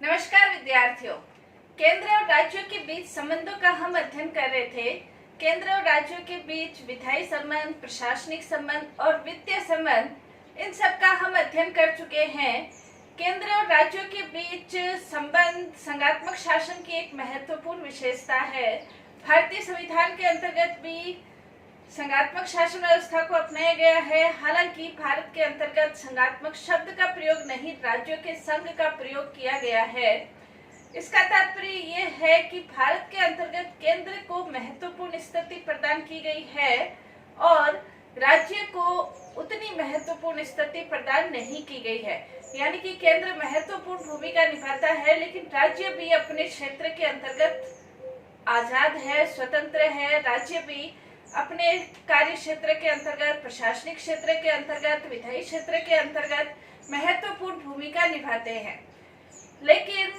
नमस्कार विद्यार्थियों। केंद्र और राज्यों के बीच संबंधों का हम अध्ययन कर रहे थे। केंद्र और राज्यों के बीच विधायी संबंध, प्रशासनिक संबंध और वित्तीय संबंध, इन सब का हम अध्ययन कर चुके हैं। केंद्र और राज्यों के बीच संबंध संघात्मक शासन की एक महत्वपूर्ण विशेषता है। भारतीय संविधान के अंतर्गत भी संघात्मक शासन व्यवस्था को अपनाया गया है। हालांकि भारत के अंतर्गत संघात्मक शब्द का प्रयोग नहीं, राज्यों के संघ का प्रयोग किया गया है। इसका तात्पर्य ये है कि भारत के अंतर्गत केंद्र को महत्वपूर्ण स्थिति प्रदान की गई है और राज्य को उतनी महत्वपूर्ण स्थिति प्रदान नहीं की गई है। यानी कि केंद्र महत्वपूर्ण भूमिका निभाता है, लेकिन राज्य भी अपने क्षेत्र के अंतर्गत आजाद है, स्वतंत्र है। राज्य भी अपने कार्य क्षेत्र के अंतर्गत, प्रशासनिक क्षेत्र के अंतर्गत, विधायी क्षेत्र के अंतर्गत महत्वपूर्ण भूमिका निभाते हैं। लेकिन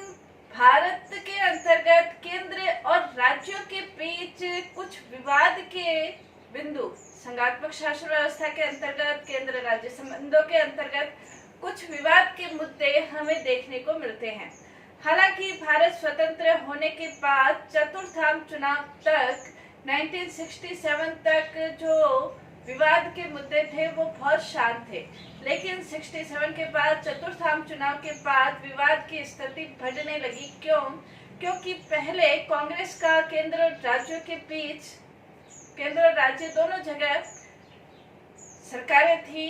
भारत के अंतर्गत केंद्र और राज्यों के बीच कुछ विवाद के बिंदु संघात्मक शासन व्यवस्था के अंतर्गत, केंद्र राज्य संबंधों के अंतर्गत कुछ विवाद के मुद्दे हमें देखने को मिलते हैं। हालांकि भारत स्वतंत्र होने के बाद चतुर्थाम चुनाव तक 1967 तक जो विवाद के मुद्दे थे वो बहुत शांत थे, लेकिन 67 के बाद चतुर्थाम चुनाव के बाद विवाद की स्थिति बढ़ने लगी। क्योंकि पहले कांग्रेस का केंद्र और राज्यों के बीच, केंद्र और राज्य दोनों जगह सरकारें थी,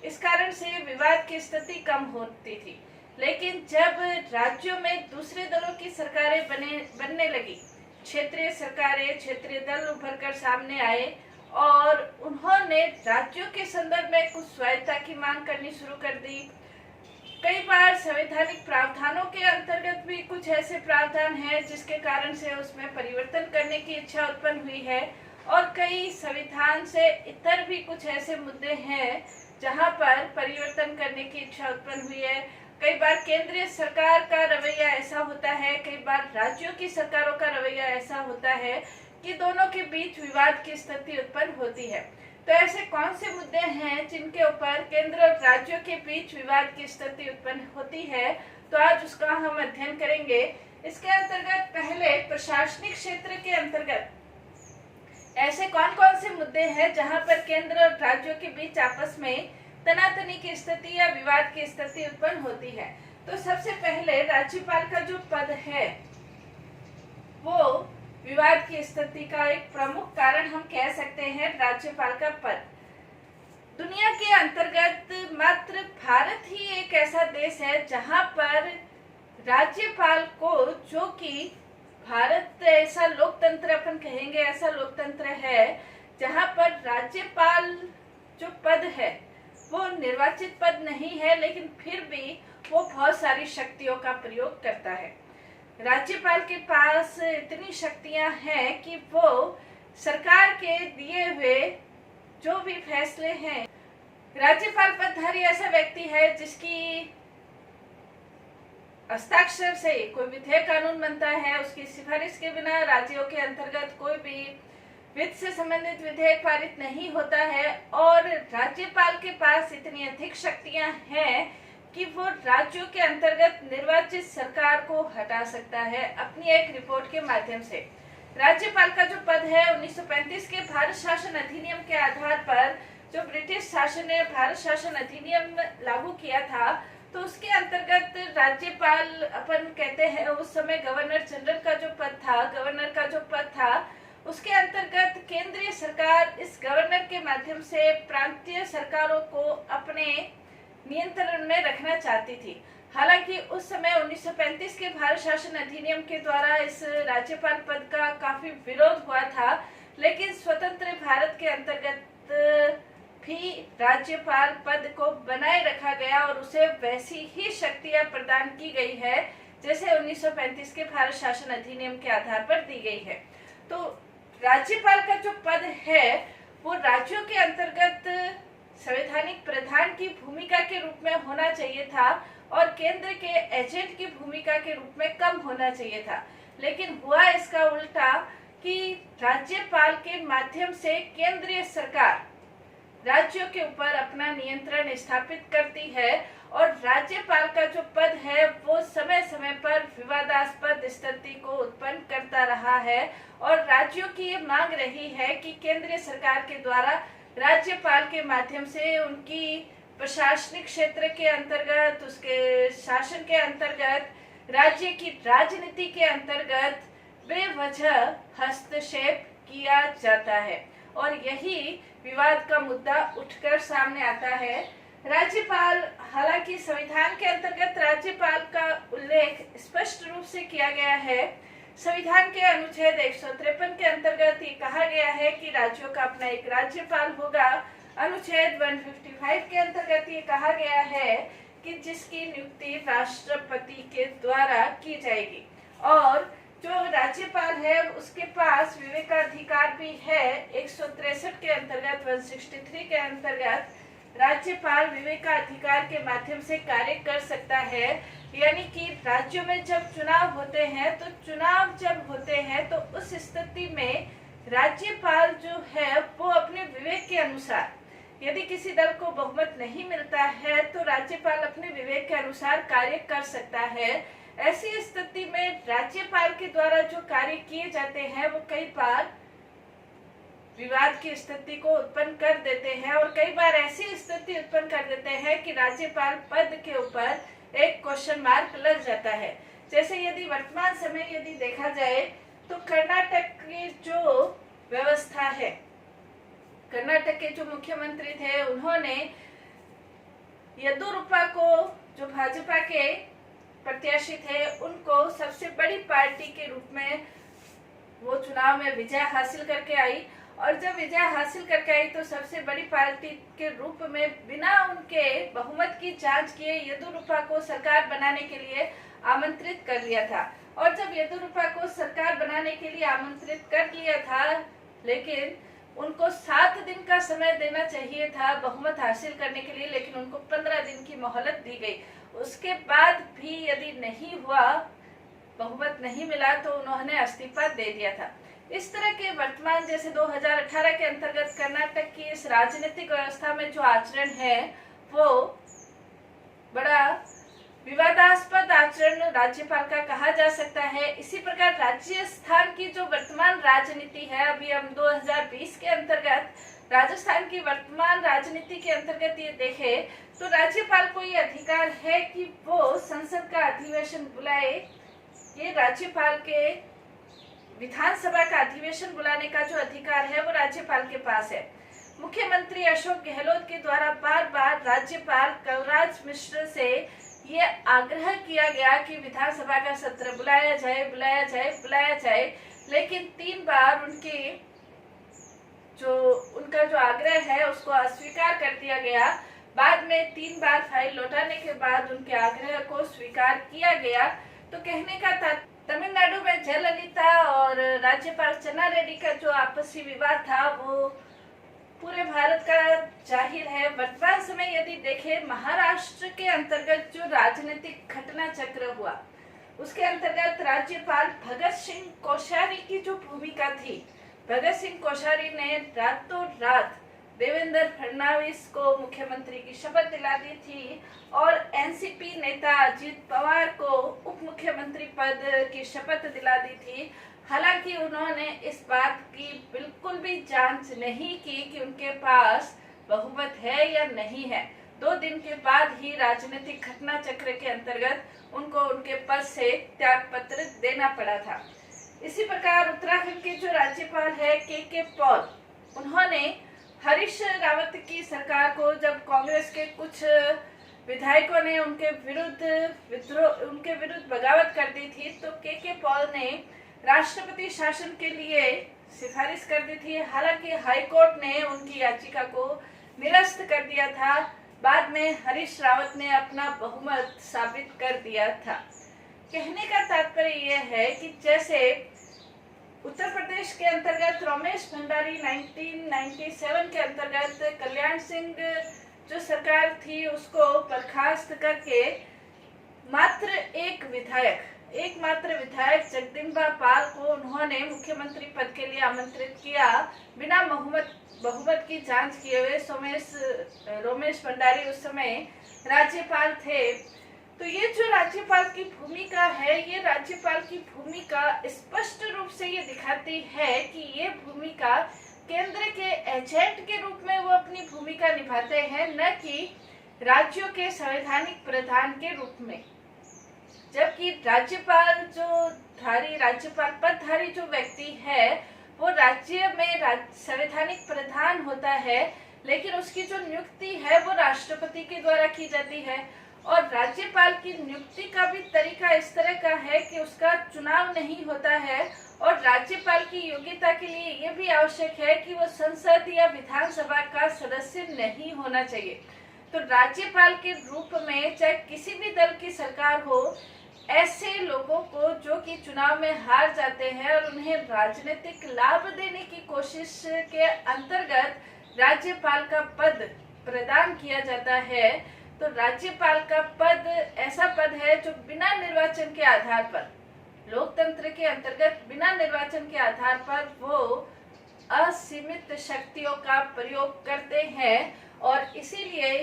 इस कारण से विवाद की स्थिति कम होती थी। लेकिन जब राज्यों में दूसरे दलों की सरकारें बनने लगी, क्षेत्रीय सरकारें, क्षेत्रीय दल उभर कर सामने आए और उन्होंने राज्यों के संदर्भ में कुछ स्वायत्तता की मांग करनी शुरू कर दी। कई बार संवैधानिक प्रावधानों के अंतर्गत भी कुछ ऐसे प्रावधान हैं जिसके कारण से उसमें परिवर्तन करने की इच्छा उत्पन्न हुई है, और कई संविधान से इतर भी कुछ ऐसे मुद्दे हैं जहां पर परिवर्तन करने की इच्छा उत्पन्न हुई है। कई बार केंद्रीय सरकार का रवैया ऐसा होता है, कई बार राज्यों की सरकारों का रवैया ऐसा होता है कि दोनों के बीच विवाद की स्थिति उत्पन्न होती है। तो ऐसे कौन से मुद्दे हैं जिनके ऊपर केंद्र और राज्यों के बीच विवाद की स्थिति उत्पन्न होती है, तो आज उसका हम अध्ययन करेंगे। इसके अंतर्गत पहले प्रशासनिक क्षेत्र के अंतर्गत ऐसे कौन कौन से मुद्दे हैं जहां पर केंद्र और राज्यों के बीच आपस में तनातनी की स्थिति या विवाद की स्थिति उत्पन्न होती है। तो सबसे पहले राज्यपाल का जो पद है वो विवाद की स्थिति का एक प्रमुख कारण हम कह सकते हैं। राज्यपाल का पद दुनिया के अंतर्गत मात्र भारत ही एक ऐसा देश है जहां पर राज्यपाल को, जो कि भारत ऐसा लोकतंत्र अपन कहेंगे, ऐसा लोकतंत्र है जहां पर राज्यपाल जो पद है वो निर्वाचित पद नहीं है, लेकिन फिर भी वो बहुत सारी शक्तियों का प्रयोग करता है। राज्यपाल के पास इतनी शक्तियां हैं कि वो सरकार के दिए हुए जो भी फैसले हैं, राज्यपाल पदधारी ऐसा व्यक्ति है जिसकी हस्ताक्षर से कोई विधेयक कानून बनता है। उसकी सिफारिश के बिना राज्यों के अंतर्गत कोई भी वित्त से संबंधित विधेयक पारित नहीं होता है। और राज्यपाल के पास इतनी अधिक शक्तियां हैं कि वो राज्यों के अंतर्गत निर्वाचित सरकार को हटा सकता है अपनी एक रिपोर्ट के माध्यम से। राज्यपाल का जो पद है 1935 के भारत शासन अधिनियम के आधार पर, जो ब्रिटिश शासन ने भारत शासन अधिनियम लागू किया था, तो उसके अंतर्गत राज्यपाल, अपन कहते हैं उस समय गवर्नर जनरल का जो पद था, गवर्नर का जो पद था, उसके अंतर्गत केंद्रीय सरकार इस गवर्नर के माध्यम से प्रांतीय सरकारों को अपने नियंत्रण में रखना चाहती थी। हालांकि उस समय 1935 के भारत शासन अधिनियम के द्वारा इस राज्यपाल पद का काफी विरोध हुआ था, लेकिन स्वतंत्र भारत के अंतर्गत भी राज्यपाल पद को बनाए रखा गया और उसे वैसी ही शक्तियां प्रदान की गई है जैसे 1935 के भारत शासन अधिनियम के आधार पर दी गई है। तो राज्यपाल का जो पद है वो राज्यों के अंतर्गत संवैधानिक प्रधान की भूमिका के रूप में होना चाहिए था और केंद्र के एजेंट की भूमिका के रूप में कम होना चाहिए था। लेकिन हुआ इसका उल्टा कि राज्यपाल के माध्यम से केंद्रीय सरकार राज्यों के ऊपर अपना नियंत्रण स्थापित करती है और राज्यपाल का जो पद है वो समय समय होता रहा है और राज्यों की ये मांग रही है कि केंद्रीय सरकार के द्वारा राज्यपाल के माध्यम से उनकी प्रशासनिक क्षेत्र के अंतर्गत, उसके शासन के अंतर्गत, राज्य की राजनीति के अंतर्गत बेवजह हस्तक्षेप किया जाता है और यही विवाद का मुद्दा उठकर सामने आता है। राज्यपाल, हालांकि संविधान के अंतर्गत राज्यपाल का उल्लेख स्पष्ट रूप से किया गया है। संविधान के अनुच्छेद 153 के अंतर्गत ये कहा गया है कि राज्यों का अपना एक राज्यपाल होगा। अनुच्छेद 155 के अंतर्गत ये कहा गया है कि जिसकी नियुक्ति राष्ट्रपति के द्वारा की जाएगी और जो राज्यपाल है उसके पास विवेकाधिकार भी है। 163 के अंतर्गत, 163 के अंतर्गत राज्यपाल विवेकाधिकार के माध्यम से कार्य कर सकता है। यानी कि राज्यों में जब चुनाव होते हैं तो उस स्थिति में राज्यपाल जो है वो अपने विवेक के अनुसार, यदि किसी दल को बहुमत नहीं मिलता है तो राज्यपाल अपने विवेक के अनुसार कार्य कर सकता है। ऐसी स्थिति में राज्यपाल के द्वारा जो कार्य किए जाते हैं वो कई बार विवाद की स्थिति को उत्पन्न कर देते हैं और कई बार ऐसी स्थिति उत्पन्न कर देते हैं कि राज्यपाल पद के ऊपर एक क्वेश्चन मार्क लग जाता है। जैसे यदि वर्तमान समय यदि देखा जाए तो कर्नाटक की जो व्यवस्था है, कर्नाटक के जो मुख्यमंत्री थे उन्होंने येदियुरप्पा को, जो भाजपा के प्रत्याशी थे, उनको सबसे बड़ी पार्टी के रूप में वो चुनाव में विजय हासिल करके आई और जब विजय हासिल करके आई तो सबसे बड़ी पार्टी के रूप में बिना उनके बहुमत की जांच किए येदियुरप्पा को सरकार बनाने के लिए आमंत्रित कर लिया था। और जब येदियुरप्पा को सरकार बनाने के लिए आमंत्रित कर लिया था, लेकिन उनको 7 दिन का समय देना चाहिए था बहुमत हासिल करने के लिए, लेकिन उनको 15 दिन की मोहलत दी गई। उसके बाद भी यदि नहीं हुआ, बहुमत नहीं मिला तो उन्होंने इस्तीफा दे दिया था। इस तरह के वर्तमान, जैसे 2018 के अंतर्गत कर्नाटक की इस राजनीतिक व्यवस्था में जो आचरण है वो बड़ा विवादास्पद आचरण राज्यपाल का कहा जा सकता है। इसी प्रकार राजस्थान की जो वर्तमान राजनीति है, अभी हम 2020 के अंतर्गत राजस्थान की वर्तमान राजनीति के अंतर्गत ये देखें तो राज्यपाल को ये अधिकार है कि वो संसद का अधिवेशन बुलाए। ये राज्यपाल के विधानसभा का अधिवेशन बुलाने का जो अधिकार है वो राज्यपाल के पास है। मुख्यमंत्री अशोक गहलोत के द्वारा बार बार राज्यपाल कलराज मिश्र से ये आग्रह किया गया कि विधानसभा का सत्र बुलाया जाए, लेकिन 3 बार उनका जो आग्रह है उसको अस्वीकार कर दिया गया। बाद में 3 बार फाइल लौटाने के बाद उनके आग्रह को स्वीकार किया गया। तो कहने का तमिलनाडु में जयललिता और राज्यपाल चन्ना रेड्डी का जो आपसी विवाद था वो पूरे भारत का जाहिर है। वर्तमान समय यदि देखें, महाराष्ट्र के अंतर्गत जो राजनीतिक घटना चक्र हुआ उसके अंतर्गत राज्यपाल भगत सिंह कोश्यारी की जो भूमिका थी, भगत सिंह कोश्यारी ने रातों रात देवेंद्र फडणवीस को मुख्यमंत्री की शपथ दिला दी थी और एनसीपी नेता अजित पवार को उप मुख्यमंत्री पद की शपथ दिला दी थी। हालांकि उन्होंने इस बात की बिल्कुल भी जांच नहीं की कि उनके पास बहुमत है या नहीं है। 2 दिन के बाद ही राजनीतिक घटना चक्र के अंतर्गत उनको उनके पद से त्याग पत्र देना पड़ा था। इसी प्रकार उत्तराखंड के जो राज्यपाल है के पॉल, उन्होंने हरीश रावत की सरकार को, जब कांग्रेस के कुछ विधायकों ने उनके विरुद्ध बगावत कर दी थी तो के पॉल ने राष्ट्रपति शासन के लिए सिफारिश कर दी थी। हालांकि हाईकोर्ट ने उनकी याचिका को निरस्त कर दिया था। बाद में हरीश रावत ने अपना बहुमत साबित कर दिया था। कहने का तात्पर्य यह है कि जैसे उत्तर प्रदेश के अंतर्गत रमेश भंडारी 1997 के अंतर्गत कल्याण सिंह जो सरकार थी उसको बर्खास्त करके एकमात्र विधायक जगदम्बा पाल को उन्होंने मुख्यमंत्री पद के लिए आमंत्रित किया। बिना बहुमत की जांच किए हुए रमेश भंडारी उस समय राज्यपाल थे। तो ये जो राज्यपाल की भूमिका है, ये राज्यपाल की भूमिका स्पष्ट रूप से ये दिखाती है कि ये भूमिका केंद्र के एजेंट के रूप में वो अपनी भूमिका निभाते हैं, न कि राज्यों के संवैधानिक प्रधान के रूप में। जबकि राज्यपाल राज्यपाल पदधारी जो व्यक्ति है वो राज्य में संवैधानिक प्रधान होता है, लेकिन उसकी जो नियुक्ति है वो राष्ट्रपति के द्वारा की जाती है। और राज्यपाल की नियुक्ति का भी तरीका इस तरह का है कि उसका चुनाव नहीं होता है, और राज्यपाल की योग्यता के लिए यह भी आवश्यक है कि वो संसद या विधानसभा का सदस्य नहीं होना चाहिए। तो राज्यपाल के रूप में चाहे किसी भी दल की सरकार हो, ऐसे लोगों को जो कि चुनाव में हार जाते हैं और उन्हें राजनीतिक लाभ देने की कोशिश के अंतर्गत राज्यपाल का पद प्रदान किया जाता है। तो राज्यपाल का पद ऐसा पद है जो बिना निर्वाचन के आधार पर, लोकतंत्र के अंतर्गत बिना निर्वाचन के आधार पर वो असीमित शक्तियों का प्रयोग करते हैं। और इसीलिए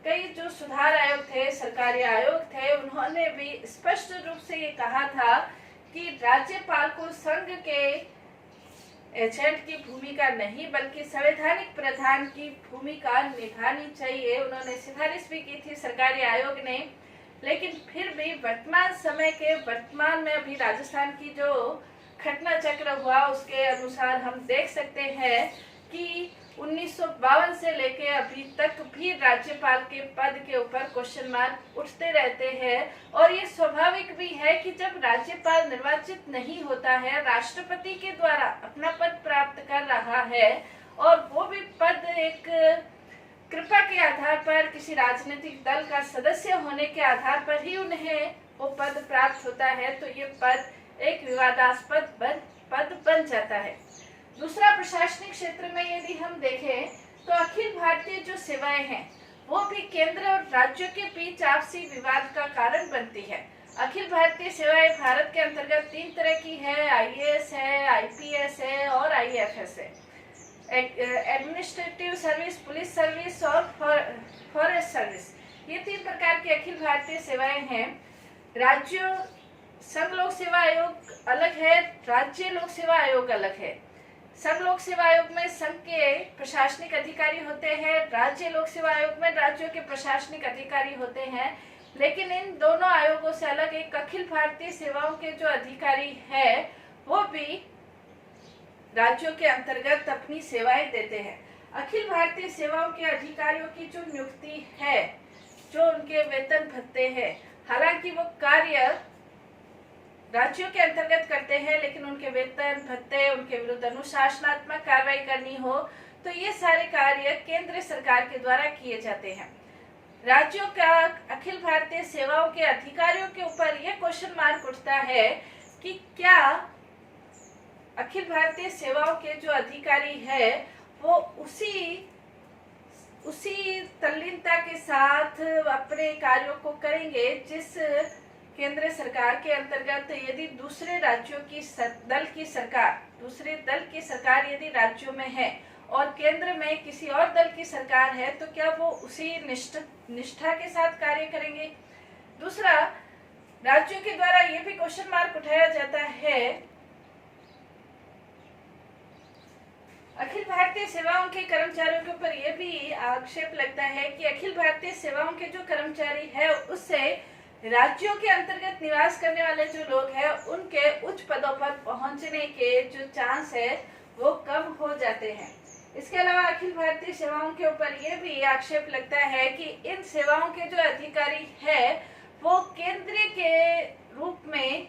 कई जो सुधार आयोग थे, सरकारी आयोग थे, उन्होंने भी स्पष्ट रूप से ये कहा था कि राज्यपाल को संघ के एजेंट की भूमिका नहीं बल्कि संवैधानिक प्रधान की भूमिका निभानी चाहिए। उन्होंने सिफारिश भी की थी सरकारी आयोग ने, लेकिन फिर भी वर्तमान में अभी राजस्थान की जो घटना चक्र हुआ उसके अनुसार हम देख सकते हैं कि 1952 से लेके अभी तक भी राज्यपाल के पद के ऊपर क्वेश्चन मार्क उठते रहते हैं। और ये स्वाभाविक भी है कि जब राज्यपाल निर्वाचित नहीं होता है, राष्ट्रपति के द्वारा अपना पद प्राप्त कर रहा है और वो भी पद एक कृपा के आधार पर, किसी राजनीतिक दल का सदस्य होने के आधार पर ही उन्हें वो पद प्राप्त होता है, तो ये पद एक विवादास्पद पद बन जाता है। दूसरा, प्रशासनिक क्षेत्र में यदि हम देखें तो अखिल भारतीय जो सेवाएं हैं वो भी केंद्र और राज्यों के बीच आपसी विवाद का कारण बनती है। अखिल भारतीय सेवाएं भारत के अंतर्गत 3 तरह की है, आईएएस है, आईपीएस है और आईएफएस है। एडमिनिस्ट्रेटिव सर्विस, पुलिस सर्विस और फॉरेस्ट सर्विस, ये 3 प्रकार की अखिल भारतीय सेवाएं हैं। राज्यों संघ लोक सेवा आयोग अलग है, राज्य लोक सेवा आयोग अलग है। संघ लोक सेवा आयोग में संघ के प्रशासनिक अधिकारी होते हैं, राज्य लोक सेवा आयोग में राज्यों के प्रशासनिक अधिकारी होते हैं। लेकिन इन दोनों आयोगों से अलग एक अखिल भारतीय सेवाओं के जो अधिकारी है वो भी राज्यों के अंतर्गत अपनी सेवाएं देते हैं। अखिल भारतीय सेवाओं के अधिकारियों की जो नियुक्ति है, जो उनके वेतन भत्ते हैं, हालांकि वो कार्य राज्यों के अंतर्गत करते हैं, लेकिन उनके वेतन भत्ते, उनके विरुद्ध अनुशासनात्मक कार्रवाई करनी हो तो ये सारे कार्य केंद्र सरकार के द्वारा किए जाते हैं। राज्यों का अखिल भारतीय सेवाओं के अधिकारियों के ऊपर यह क्वेश्चन मार्क उठता है कि क्या अखिल भारतीय सेवाओं के जो अधिकारी है वो उसी तल्लीनता के साथ अपने कार्यों को करेंगे जिस केंद्र सरकार के अंतर्गत यदि दूसरे दल की सरकार यदि राज्यों में है और केंद्र में किसी और दल की सरकार है तो क्या वो उसी निष्ठा के साथ कार्य करेंगे। दूसरा, राज्यों के द्वारा ये भी क्वेश्चन मार्क उठाया जाता है अखिल भारतीय सेवाओं के कर्मचारियों के ऊपर यह भी आक्षेप लगता है कि अखिल भारतीय सेवाओं के जो कर्मचारी है उससे राज्यों के अंतर्गत निवास करने वाले जो लोग हैं उनके उच्च पदों पर पहुंचने के जो चांस है वो कम हो जाते हैं। इसके अलावा अखिल भारतीय सेवाओं के ऊपर यह भी आक्षेप लगता है कि इन सेवाओं के जो अधिकारी है वो केंद्र के रूप में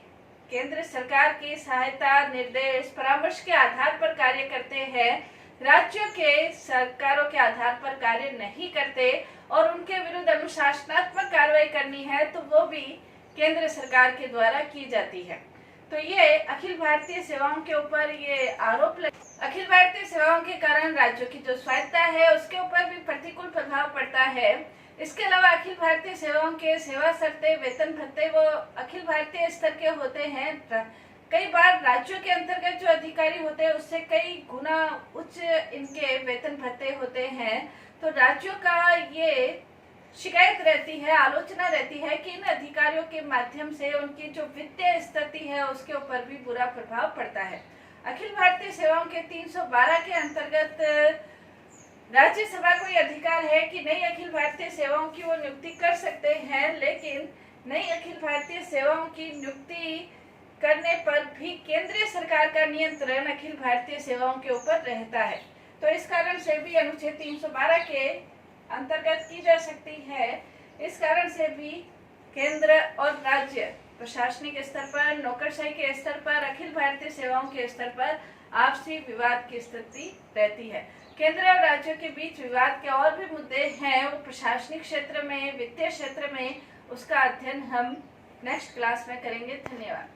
केंद्र सरकार की सहायता, निर्देश, परामर्श के आधार पर कार्य करते हैं, राज्यों के सरकारों के आधार पर कार्य नहीं करते और उनके विरुद्ध अनुशासनात्मक कार्रवाई करनी है तो वो भी केंद्र सरकार के द्वारा की जाती है। तो ये अखिल भारतीय सेवाओं के ऊपर ये आरोप अखिल भारतीय सेवाओं के कारण राज्यों की जो स्वायत्तता है उसके ऊपर भी प्रतिकूल प्रभाव पड़ता है। इसके अलावा अखिल भारतीय सेवाओं के सेवा शर्तें, वेतन भत्ते वो अखिल भारतीय स्तर के होते हैं। कई बार राज्यों के अंतर्गत जो अधिकारी होते हैं उससे कई गुना उच्च इनके वेतन भत्ते होते हैं। तो राज्यों का ये शिकायत रहती है, आलोचना रहती है कि इन अधिकारियों के माध्यम से उनकी जो वित्तीय स्थिति है उसके ऊपर भी बुरा प्रभाव पड़ता है। अखिल भारतीय सेवाओं के 312 के अंतर्गत राज्यसभा को यह अधिकार है कि नई अखिल भारतीय सेवाओं की वो नियुक्ति कर सकते हैं, लेकिन नई अखिल भारतीय सेवाओं की नियुक्ति करने पर भी केंद्रीय सरकार का नियंत्रण अखिल भारतीय सेवाओं के ऊपर रहता है। तो इस कारण से भी अनुच्छेद 312 के अंतर्गत की जा सकती है। इस कारण से भी केंद्र और राज्य प्रशासनिक स्तर पर, नौकरशाही के स्तर पर, अखिल भारतीय सेवाओं के स्तर पर आपसी विवाद की स्थिति रहती है। केंद्र और राज्यों के बीच विवाद के और भी मुद्दे हैं, वो प्रशासनिक क्षेत्र में, वित्तीय क्षेत्र में, उसका अध्ययन हम नेक्स्ट क्लास में करेंगे। धन्यवाद।